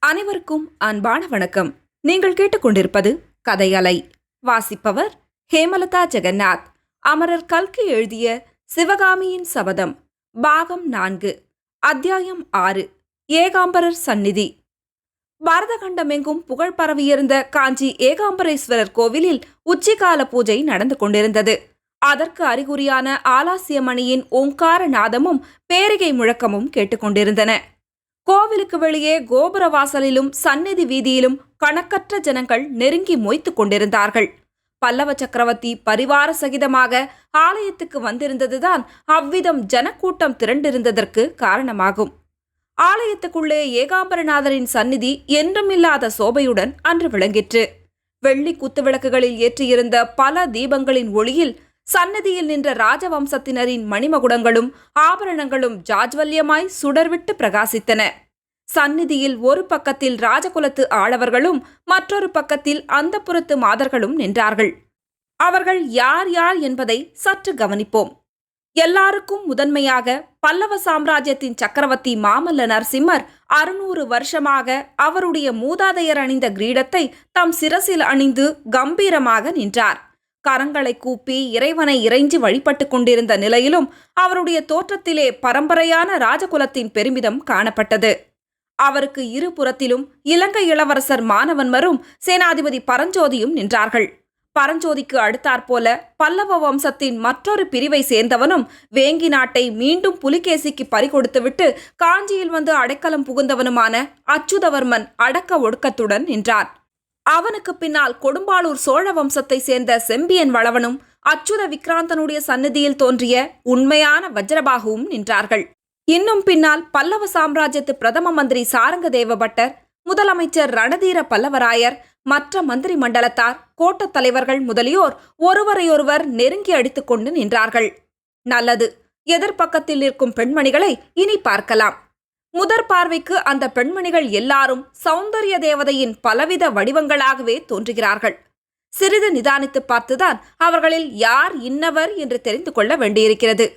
அனைவருக்கும் அன்பான வணக்கம். நீங்கள் கேட்டுக்கொண்டிருப்பது கதையலை. வாசிப்பவர் ஹேமலதா ஜெகநாத். அமரர் கல்கி எழுதிய சிவகாமியின் சபதம், பாகம் 4, அத்தியாயம் 6, ஏகாம்பரர் சந்நிதி. பரதகண்டமெங்கும் புகழ் பரவியிருந்த காஞ்சி ஏகாம்பரேஸ்வரர் கோவிலில் உச்சிகால பூஜை நடந்து கொண்டிருந்தது. அதற்கு அறிகுறியான ஆலாசியமணியின் ஓங்கார நாதமும் பேரிகை முழக்கமும் கேட்டுக்கொண்டிருந்தன. கோவிலுக்கு வெளியே கோபுர வாசலிலும் சந்நிதி வீதியிலும் கணக்கற்ற ஜனங்கள் நெருங்கி மொய்த்து கொண்டிருந்தார்கள். பல்லவ சக்கரவர்த்தி பரிவார சகிதமாக ஆலயத்துக்கு வந்திருந்ததுதான் அவ்விதம் ஜனக்கூட்டம் திரண்டிருந்ததற்கு காரணமாகும். ஆலயத்துக்குள்ளே ஏகாம்பரநாதரின் சந்நிதி என்றுமில்லாத சோபையுடன் அன்று விளங்கிற்று. வெள்ளி குத்துவிளக்குகளில் ஏற்றியிருந்த பல தீபங்களின் ஒளியில் சந்நிதியில் நின்ற ராஜவம்சத்தினரின் மணிமகுடங்களும் ஆபரணங்களும் ஜாஜ்வல்யமாய் சுடர்விட்டு பிரகாசித்தன. சந்நிதியில் ஒரு பக்கத்தில் ராஜகுலத்து ஆளவர்களும் மற்றொரு பக்கத்தில் அந்தப்புரத்து மாதர்களும் நின்றார்கள். அவர்கள் யார் யார் என்பதை சற்று கவனிப்போம். எல்லாருக்கும் முதன்மையாக பல்லவ சாம்ராஜ்யத்தின் சக்கரவர்த்தி மாமல்ல நரசிம்மர் 600 வருஷமாக அவருடைய மூதாதையர் அணிந்த கிரீடத்தை தம் சிரசில் அணிந்து கம்பீரமாக நின்றார். கரங்களை கூப்பி இறைவனை இறைஞ்சி வழிபட்டு கொண்டிருந்த நிலையிலும் அவருடைய தோற்றத்திலே பரம்பரையான ராஜகுலத்தின் பெருமிதம் காணப்பட்டது. அவருக்கு இருபுறத்திலும் இலங்கை இளவரசர் மானவன்மரும் சேனாதிபதி பரஞ்சோதியும் நின்றார்கள். பரஞ்சோதிக்கு அடுத்தாற்போல பல்லவ வம்சத்தின் மற்றொரு பிரிவை சேர்ந்தவனும் வேங்கி நாட்டை மீண்டும் புலிகேசிக்கு பறிகொடுத்துவிட்டு காஞ்சியில் வந்து அடைக்கலம் புகுந்தவனுமான அச்சுதவர்மன் அடக்க ஒடுக்கத்துடன் நின்றான். அவனுக்கு பின்னால் கொடும்பாளூர் சோழ வம்சத்தை சேர்ந்த செம்பியன் வளவனும் அச்சுத விக்ராந்தனுடைய சந்நிதியில் தோன்றிய உண்மையான வஜ்ரபாகுவும் நின்றார்கள். இன்னும் பின்னால் பல்லவ சாம்ராஜ்யத்து பிரதம மந்திரி சாரங்க தேவபட்டர், முதலமைச்சர் ரணதீர பல்லவராயர், மற்ற மந்திரி மண்டலத்தார், கோட்டத் தலைவர்கள் முதலியோர் ஒருவரையொருவர் நெருங்கி அடித்துக் கொண்டு நின்றார்கள். நல்லது, எதிர்பக்கத்தில் நிற்கும் பெண்மணிகளை இனி பார்க்கலாம். முதற் பார்வைக்கு அந்த பெண்மணிகள் எல்லாரும் சௌந்தரிய தேவதையின் பலவித வடிவங்களாகவே தோன்றுகிறார்கள். சிறிது நிதானித்து பார்த்துதான் அவர்களில் யார் இன்னவர் என்று தெரிந்து கொள்ள வேண்டியிருக்கிறது.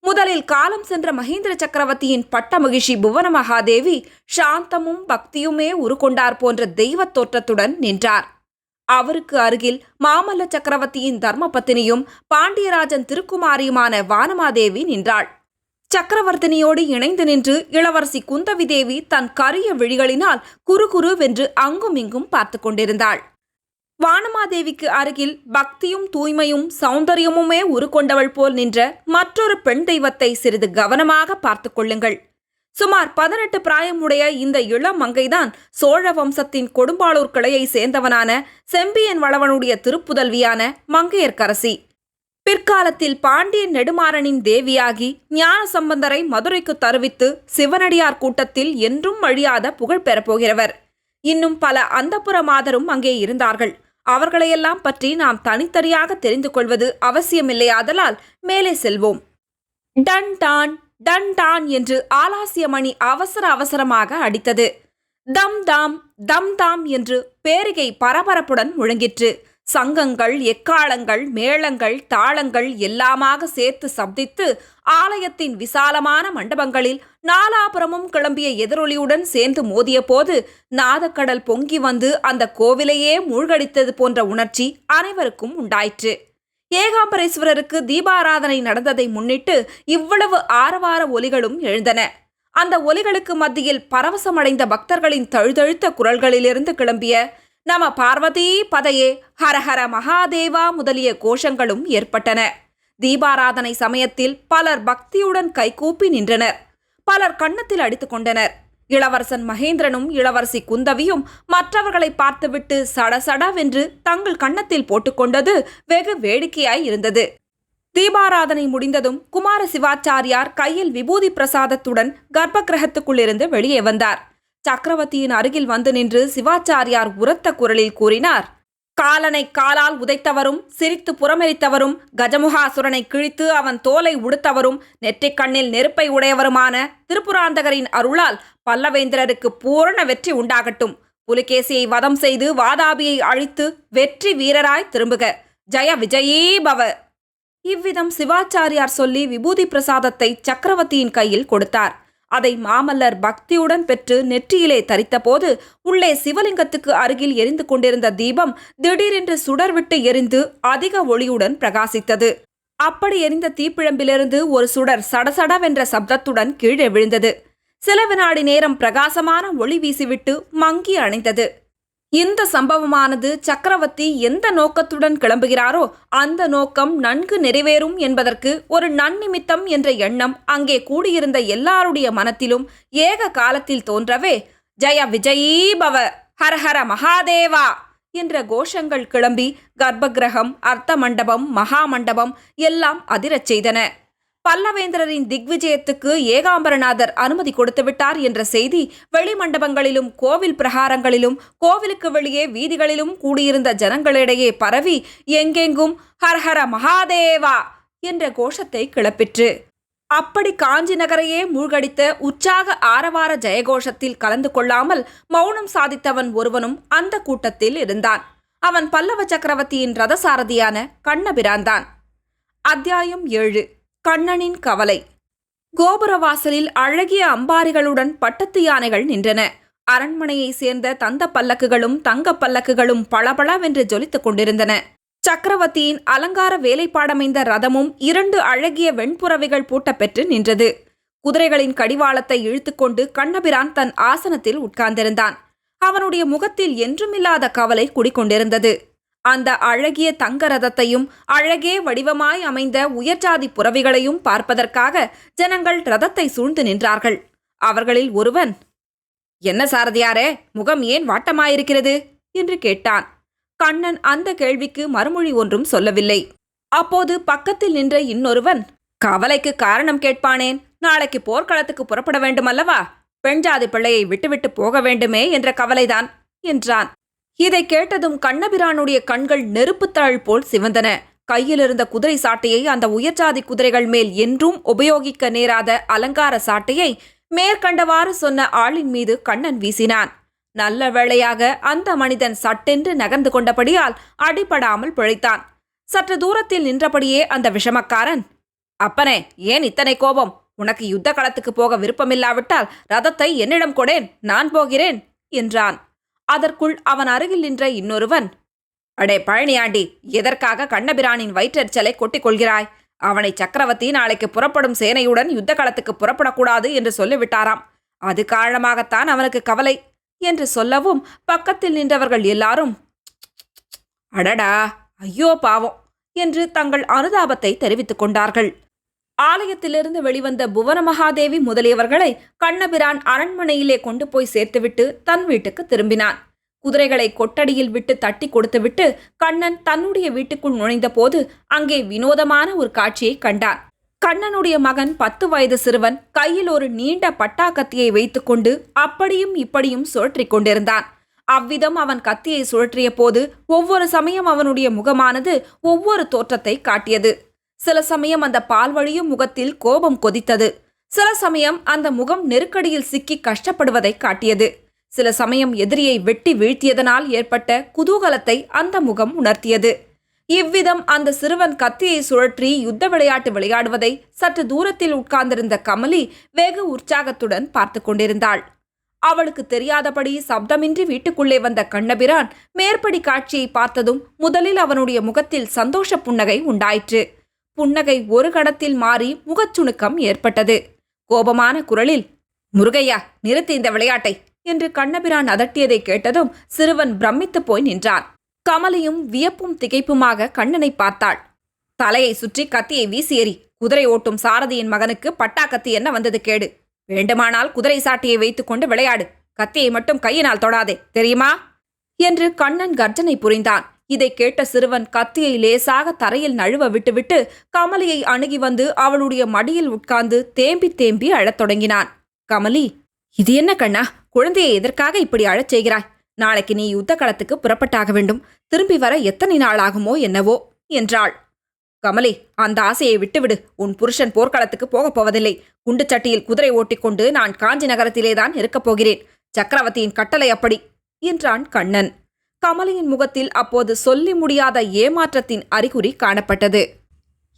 முதலில் காலம் சென்ற மகேந்திர சக்கரவர்த்தியின் பட்ட மகிழ்ச்சி புவன மகாதேவி சாந்தமும் பக்தியுமே உருக்கொண்டார் போன்ற தெய்வ தோற்றத்துடன் நின்றார். அவருக்கு அருகில் மாமல்ல சக்கரவர்த்தியின் தர்மபத்தினியும் பாண்டியராஜன் திருக்குமாரியுமான வானமாதேவி நின்றாள். சக்கரவர்த்தினியோடு இணைந்து நின்று இளவரசி குந்தவி தேவி தன் கரிய விழிகளினால் குறுகுறுவென்று அங்கும் இங்கும் பார்த்து கொண்டிருந்தாள். வானமாதேவிக்கு அருகில் பக்தியும் தூய்மையும் சௌந்தரியமுமே உருக்கொண்டவள் போல் நின்ற மற்றொரு பெண் தெய்வத்தை சிறிது கவனமாக பார்த்து கொள்ளுங்கள். சுமார் 18 பிராயமுடைய இந்த இளம் மங்கைதான் சோழ வம்சத்தின் கொடும்பாளூர் கிளையை சேர்ந்தவனான செம்பியன் வளவனுடைய திருப்புதல்வியான மங்கையர்க்கரசி. பிற்காலத்தில் பாண்டியன் நெடுமாறனின் தேவியாகி ஞான சம்பந்தரை மதுரைக்கு தருவித்து சிவனடியார் கூட்டத்தில் என்றும் அழியாத புகழ் பெறப்போகிறவர். இன்னும் பல அந்தப்புர மாதரும் அங்கே இருந்தார்கள். அவர்களையெல்லாம் பற்றி நாம் தனித்தனியாக தெரிந்து கொள்வது அவசியமில்லையாதலால் மேலே செல்வோம். டன் டான் டன் டான் என்று ஆலாசியமணி அவசர அவசரமாக அடித்தது. தம் தாம் தம் தாம் என்று பேரிகை பரபரப்புடன் முழங்கிற்று. சங்கங்கள், எக்காளங்கள், மேளங்கள், தாளங்கள் எல்லாமாக சேர்த்து சப்தித்து ஆலயத்தின் விசாலமான மண்டபங்களில் நாலாபுரமும் கிளம்பிய எதிரொலியுடன் சேர்ந்து மோதிய போது நாதக்கடல் பொங்கி வந்து அந்த கோவிலையே மூழ்கடித்தது போன்ற உணர்ச்சி அனைவருக்கும் உண்டாயிற்று. ஏகாம்பரேஸ்வரருக்கு தீபாராதனை நடந்ததை முன்னிட்டு இவ்வளவு ஆரவார ஒலிகளும் எழுந்தன. அந்த ஒலிகளுக்கு மத்தியில் பரவசமடைந்த பக்தர்களின் தழுதழுத்த குரல்களிலிருந்து கிளம்பிய நம பார்வதி பதையே, ஹரஹர மகாதேவா முதலிய கோஷங்களும் ஏற்பட்டன. தீபாராதனை சமயத்தில் பலர் பக்தியுடன் கைகூப்பி நின்றனர். பலர் கன்னத்தில் அடித்துக் கொண்டனர். இளவரசன் மகேந்திரனும் இளவரசி குந்தவியும் மற்றவர்களை பார்த்துவிட்டு சடசடவென்று தங்கள் கன்னத்தில் போட்டுக்கொண்டது வெகு வேடிக்கையாய் இருந்தது. தீபாராதனை முடிந்ததும் குமார சிவாச்சாரியார் கையில் விபூதி பிரசாதத்துடன் கர்ப்ப கிரகத்துக்குள்ளிருந்து வெளியே வந்தார். சக்கரவர்த்தியின் அருகில் வந்து நின்று சிவாச்சாரியார் உரத்த குரலில் கூறினார். காலனை காலால் உதைத்தவரும், சிரித்து புறமெரித்தவரும், கஜமுகாசுரனை கிழித்து அவன் தோலை உடுத்தவரும், நெற்றிக் கண்ணில் நெருப்பை உடையவருமான திருப்புராந்தகரின் அருளால் பல்லவேந்திரருக்கு பூரண வெற்றி உண்டாகட்டும். புலிகேசியை வதம் செய்து வாதாபியை அழித்து வெற்றி வீரராய் திரும்புக. ஜய விஜயீ பவ. இவ்விதம் சிவாச்சாரியார் சொல்லி விபூதி பிரசாதத்தை சக்கரவர்த்தியின் கையில் கொடுத்தார். அதை மாமல்லர் பக்தியுடன் பெற்று நெற்றியிலே தரித்தபோது உள்ளே சிவலிங்கத்துக்கு அருகில் எரிந்து கொண்டிருந்த தீபம் திடீரென்று சுடர்விட்டு எரிந்து அதிக ஒளியுடன் பிரகாசித்தது. அப்படி எரிந்த தீப்பிழம்பிலிருந்து ஒரு சுடர் சடசடவென்ற சப்தத்துடன் கீழே விழுந்தது. சில வினாடி நேரம் பிரகாசமான ஒளி வீசிவிட்டு மங்கி அணைந்தது. இந்த சம்பவமானது சக்கரவர்த்தி எந்த நோக்கத்துடன் கிளம்புகிறாரோ அந்த நோக்கம் நன்கு நிறைவேறும் என்பதற்கு ஒரு நன்னிமித்தம் என்ற எண்ணம் அங்கே கூடியிருந்த எல்லாருடைய மனத்திலும் ஏக காலத்தில் தோன்றவே, ஜய விஜயீ பவ, ஹரஹர மகாதேவா என்ற கோஷங்கள் கிளம்பி கர்ப்பகிரகம், அர்த்த மண்டபம், மகாமண்டபம் எல்லாம் அதிரச் செய்தன. பல்லவேந்திரரின் திக்விஜயத்துக்கு ஏகாம்பரநாதர் அனுமதி கொடுத்துவிட்டார் என்ற செய்தி வெளிமண்டபங்களிலும் கோவில் பிரகாரங்களிலும் கோவிலுக்கு வெளியே வீதிகளிலும் கூடியிருந்த ஜனங்களிடையே பரவி எங்கெங்கும் ஹரஹர மகாதேவா என்ற கோஷத்தை கிளப்பிற்று. அப்படி காஞ்சி நகரையே மூழ்கடித்த உற்சாக ஆரவார ஜெயகோஷத்தில் கலந்து கொள்ளாமல் மௌனம் சாதித்தவன் ஒருவனும் அந்த கூட்டத்தில் இருந்தான். அவன் பல்லவ சக்கரவர்த்தியின் ரதசாரதியான கண்ணபிரான்தான். அத்தியாயம் 7. கண்ணனின் கவலை. கோபுரவாசலில் அழகிய அம்பாரிகளுடன் பட்டத்து யானைகள் நின்றன. அரண்மனையை சேர்ந்த தந்த பல்லக்குகளும் தங்க பல்லக்குகளும் பளபளவென்று ஜொலித்துக் கொண்டிருந்தன. சக்கரவர்த்தியின் அலங்கார வேலைப்பாடமைந்த ரதமும் 2 அழகிய வெண்புறவைகள் பூட்டப்பெற்று நின்றது. குதிரைகளின் கடிவாளத்தை இழுத்துக்கொண்டு கண்ணபிரான் தன் ஆசனத்தில் உட்கார்ந்திருந்தான். அவனுடைய முகத்தில் என்றுமில்லாத கவலை குடிக்கொண்டிருந்தது. அந்த அழகிய தங்க ரதத்தையும் அழகே வடிவமாய் அமைந்த உயர்ஜாதி புறவிகளையும் பார்ப்பதற்காக ஜனங்கள் ரதத்தை சூழ்ந்து நின்றார்கள். அவர்களில் ஒருவன், என்ன சாரதியாரே, முகம் ஏன் வாட்டமாயிருக்கிறது என்று கேட்டான். கண்ணன் அந்த கேள்விக்கு மறுமொழி ஒன்றும் சொல்லவில்லை. அப்போது பக்கத்தில் நின்ற இன்னொருவன், கவலைக்கு காரணம் கேட்பானேன், நாளைக்கு போர்க்களத்துக்கு புறப்பட வேண்டுமல்லவா, பெண்ஜாதி பிள்ளையை விட்டுவிட்டு போக வேண்டுமே என்ற கவலைதான் என்றான். இதை கேட்டதும் கண்ணபிரானுடைய கண்கள் நெருப்புத்தாள் போல் சிவந்தன. கையிலிருந்த குதிரை சாட்டையை அந்த உயர்ஜாதி குதிரைகள் மேல் என்றும் உபயோகிக்க நேராத அலங்கார சாட்டையை மேற்கண்டவாறு சொன்ன ஆளின் மீது கண்ணன் வீசினான். நல்ல வேளையாக அந்த மனிதன் சட்டென்று நகர்ந்து கொண்டபடியால் அடிபடாமல் பிழைத்தான். சற்று தூரத்தில் நின்றபடியே அந்த விஷமக்காரன், அப்பனே, ஏன் இத்தனை கோபம்? உனக்கு யுத்த களத்துக்கு போக விருப்பமில்லாவிட்டால் ரதத்தை என்னிடம் கொடேன், நான் போகிறேன் என்றான். அதற்குள் அவன் அருகில் நின்ற இன்னொருவன், அடே பழனியாண்டி, எதற்காக கண்ணபிரானின் வயிற்றெரிச்சலை கொட்டிக் கொள்கிறாய்? அவனை சக்கரவர்த்தி நாளைக்கு புறப்படும் சேனையுடன் யுத்த களத்துக்கு புறப்படக்கூடாது என்று சொல்லிவிட்டாராம். அது காரணமாகத்தான் அவனுக்கு கவலை என்று சொல்லவும் பக்கத்தில் நின்றவர்கள் எல்லாரும், அடடா, ஐயோ பாவம் என்று தங்கள் அனுதாபத்தை தெரிவித்துக் கொண்டார்கள். ஆலயத்திலிருந்து வெளிவந்த புவன மகாதேவி முதலியவர்களை கண்ணபிரான் அரண்மனையிலே கொண்டு போய் சேர்த்துவிட்டு தன் வீட்டுக்கு திரும்பினான். குதிரைகளை கொட்டடியில் விட்டு தட்டி கொடுத்துவிட்டு கண்ணன் தன்னுடைய வீட்டுக்குள் நுழைந்த போது அங்கே வினோதமான ஒரு காட்சியை கண்டான். கண்ணனுடைய மகன் 10 வயது சிறுவன் கையில் ஒரு நீண்ட பட்டாக்கத்தியை வைத்துக்கொண்டு அப்படியும் இப்படியும் சுழற்றிக் கொண்டிருந்தான். அவ்விதம் அவன் கத்தியை சுழற்றிய போது ஒவ்வொரு சமயம் அவனுடைய முகமானது ஒவ்வொரு தோற்றத்தை காட்டியது. சில சமயம் அந்த பால்வழியும் முகத்தில் கோபம் கொதித்தது. சில சமயம் அந்த முகம் நெருக்கடியில் சிக்கி கஷ்டப்படுவதை காட்டியது. சில சமயம் எதிரியை வெட்டி வீழ்த்தியதனால் ஏற்பட்ட குதூகலத்தை அந்த முகம் உணர்த்தியது. இவ்விதம் அந்த சிறுவன் கத்தியை சுழற்றி யுத்த விளையாட்டு விளையாடுவதை சற்று தூரத்தில் உட்கார்ந்திருந்த கமலி வெகு உற்சாகத்துடன் பார்த்து கொண்டிருந்தாள். அவளுக்கு தெரியாதபடி சப்தமின்றி வீட்டுக்குள்ளே வந்த கண்ணபிரான் மேற்படி காட்சியை பார்த்ததும் முதலில் அவனுடைய முகத்தில் சந்தோஷ புன்னகை உண்டாயிற்று. புன்னகை ஒரு கணத்தில் மாறி முகச்சுணுக்கம் ஏற்பட்டது. கோபமான குரலில், முருகையா, நிறுத்து இந்த விளையாட்டை என்று கண்ணபிரான் அதட்டியதை கேட்டதும் சிறுவன் பிரமித்து போய் நின்றான். கமலியும் வியப்பும் திகைப்புமாக கண்ணனை பார்த்தாள். தலையை சுற்றி கத்தியை வீசி எறி. குதிரை ஓட்டும் சாரதியின் மகனுக்கு பட்டாக்கத்தி என்ன வந்தது கேடு? வேண்டுமானால் குதிரை சாட்டியை வைத்துக்கொண்டு விளையாடு, கத்தியை மட்டும் கையினால் தொடாதே, தெரியுமா என்று கண்ணன் கர்ஜனை புரிந்தான். இதை கேட்ட சிறுவன் கத்தியை லேசாக தரையில் நழுவ விட்டுவிட்டு கமலியை அணுகி வந்து அவளுடைய மடியில் உட்கார்ந்து தேம்பி தேம்பி அழத் தொடங்கினான். கமலி, இது என்ன கண்ணா, குழந்தையை எதற்காக இப்படி அழச் செய்கிறாய்? நாளைக்கு நீ யுத்த களத்துக்கு புறப்பட்டாக வேண்டும். திரும்பி வர எத்தனை நாள் ஆகுமோ என்னவோ என்றாள். கமலி, அந்த ஆசையை விட்டுவிடு. உன் புருஷன் போர்க்களத்துக்கு போகப் போவதில்லை. குண்டு சட்டியில் குதிரை ஓட்டிக்கொண்டு நான் காஞ்சி நகரத்திலேதான் இருக்கப் போகிறேன். சக்கரவர்த்தியின் கட்டளை அப்படி என்றான் கண்ணன். கமலியின் முகத்தில் அப்போது சொல்லி முடியாத ஏமாற்றத்தின் அறிகுறி காணப்பட்டது.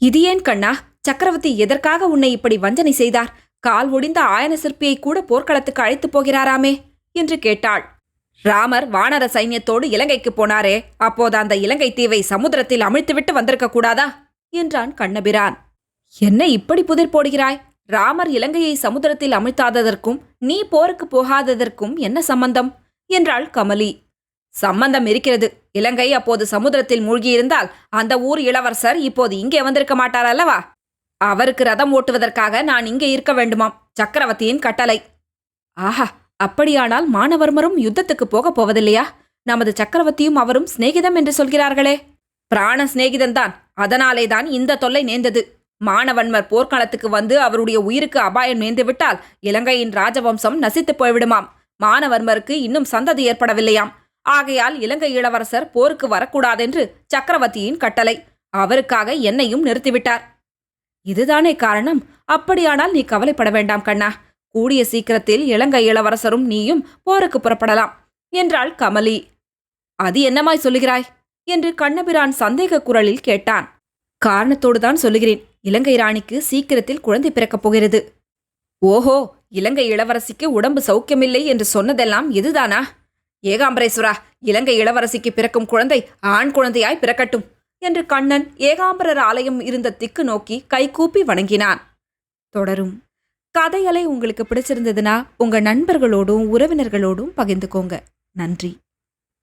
இது ஏன் கண்ணா? சக்கரவர்த்தி எதற்காக உன்னை இப்படி வஞ்சனை செய்தார்? கால் ஒடிந்த ஆயன சிற்பியை கூட போர்க்களத்துக்கு அழைத்துப் போகிறாராமே என்று கேட்டாள். ராமர் வானர சைன்யத்தோடு இலங்கைக்கு போனாரே, அப்போது அந்த இலங்கை தீவை சமுத்திரத்தில் அமிழ்த்துவிட்டு வந்திருக்க கூடாதா என்றான் கண்ணபிரான். என்ன இப்படி புதிர் போடுகிறாய்? ராமர் இலங்கையை சமுத்திரத்தில் அமிழ்த்தாததற்கும் நீ போருக்கு போகாததற்கும் என்ன சம்பந்தம் என்றாள் கமலி. சம்பந்தம் இருக்கிறது. இலங்கை அப்போது சமுத்திரத்தில் மூழ்கியிருந்தால் அந்த ஊர் இளவரசர் இப்போது இங்கே வந்திருக்க மாட்டார் அல்லவா? அவருக்கு ரதம் ஓட்டுவதற்காக நான் இங்கே இருக்க வேண்டுமாம், சக்கரவர்த்தியின் கட்டளை. ஆஹா, அப்படியானால் மானவர்மரும் யுத்தத்துக்கு போகப் போவதில்லையா? நமது சக்கரவர்த்தியும் அவரும் சிநேகிதம் என்று சொல்கிறார்களே. பிராண சிநேகிதன்தான். அதனாலேதான் இந்த தொல்லை நேர்ந்தது. மானவன்மர் போர்க்களத்துக்கு வந்து அவருடைய உயிருக்கு அபாயம் நேர்ந்துவிட்டால் இலங்கையின் ராஜவம்சம் நசித்து போய்விடுமாம். மானவர்மருக்கு இன்னும் சந்ததி ஏற்படவில்லையாம். ஆகையால் இலங்கை இளவரசர் போருக்கு வரக்கூடாதென்று சக்கரவர்த்தியின் கட்டளை. அவருக்காக என்னையும் நிறுத்திவிட்டார். இதுதானே காரணம்? அப்படியானால் நீ கவலைப்பட வேண்டாம் கண்ணா. கூடிய சீக்கிரத்தில் இலங்கை இளவரசரும் நீயும் போருக்கு புறப்படலாம் என்றாள் கமலி. அது என்னமாய் சொல்லுகிறாய் என்று கண்ணபிரான் சந்தேக குரலில் கேட்டான். காரணத்தோடுதான் சொல்லுகிறேன். இலங்கை ராணிக்கு சீக்கிரத்தில் குழந்தை பிறக்கப் போகிறது. ஓஹோ, இலங்கை இளவரசிக்கு உடம்பு சௌக்கியமில்லை என்று சொன்னதெல்லாம் இதுதானா? ஏகாம்பரேஸ்வரா, இலங்கை இளவரசிக்கு பிறக்கும் குழந்தை ஆண் குழந்தையாய் பிறக்கட்டும் என்று கண்ணன் ஏகாம்பரர் ஆலயம் இருந்த திக்கு நோக்கி கைகூப்பி வணங்கினான். தொடரும். கதைகளை உங்களுக்கு பிடிச்சிருந்ததுன்னா உங்க நண்பர்களோடும் உறவினர்களோடும் பகிர்ந்துக்கோங்க. நன்றி.